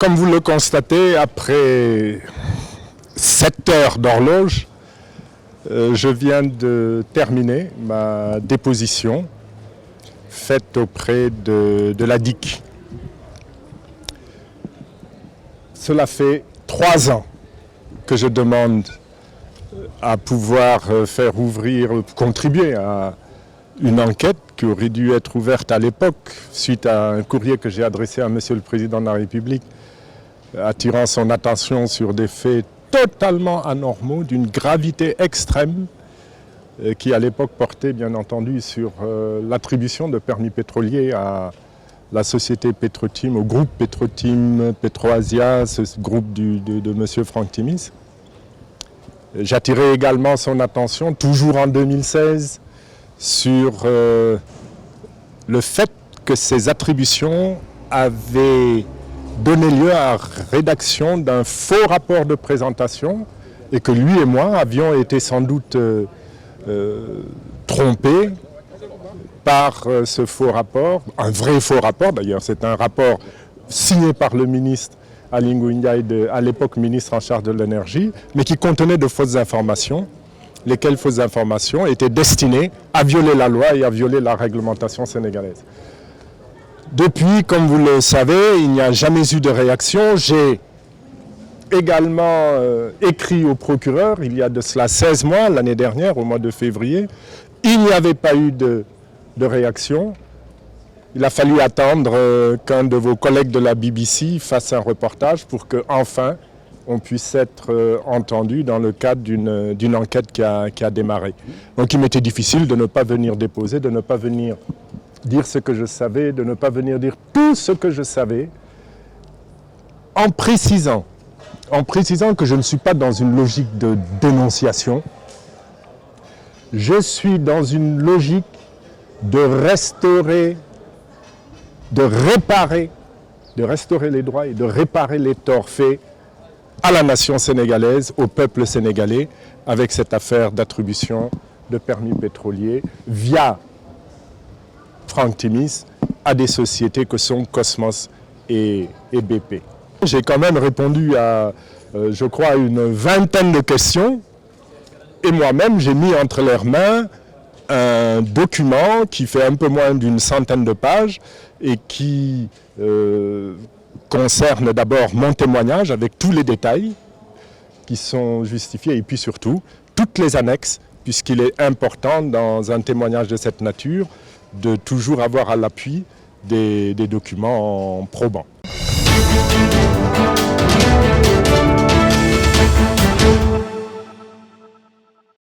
Comme vous le constatez, après 7 heures d'horloge, je viens de terminer ma déposition faite auprès de la DIC. Cela fait 3 ans que je demande à pouvoir faire ouvrir, contribuer à une enquête qui aurait dû être ouverte à l'époque suite à un courrier que j'ai adressé à Monsieur le Président de la République attirant son attention sur des faits totalement anormaux, d'une gravité extrême qui à l'époque portait bien entendu sur l'attribution de permis pétroliers à la société Petrotim, au groupe Petrotim, Petroasia, ce groupe de M. Franck Timis. J'attirais également son attention, toujours en 2016, sur le fait que ces attributions avaient donné lieu à la rédaction d'un faux rapport de présentation et que lui et moi avions été sans doute trompés par ce faux rapport, un vrai faux rapport d'ailleurs, c'est un rapport signé par le ministre Aly Ngouille Ndiaye, à l'époque ministre en charge de l'énergie, mais qui contenait de fausses informations, lesquelles fausses informations étaient destinées à violer la loi et à violer la réglementation sénégalaise. Depuis, comme vous le savez, il n'y a jamais eu de réaction. J'ai également écrit au procureur, il y a de cela 16 mois, l'année dernière, au mois de février. Il n'y avait pas eu de réaction. Il a fallu attendre qu'un de vos collègues de la BBC fasse un reportage pour qu'enfin on puisse être entendu dans le cadre d'une enquête qui a démarré. Donc il m'était difficile de ne pas venir déposer, de ne pas venir dire ce que je savais, de ne pas venir dire tout ce que je savais, en précisant que je ne suis pas dans une logique de dénonciation, je suis dans une logique de restaurer les droits et de réparer les torts faits à la nation sénégalaise, au peuple sénégalais, avec cette affaire d'attribution de permis pétroliers via Franck Timis à des sociétés que sont Cosmos et BP. J'ai quand même répondu à, je crois, une vingtaine de questions et moi-même j'ai mis entre leurs mains un document qui fait un peu moins d'une centaine de pages et qui concerne d'abord mon témoignage avec tous les détails qui sont justifiés et puis surtout toutes les annexes, puisqu'il est important dans un témoignage de cette nature de toujours avoir à l'appui des documents probants.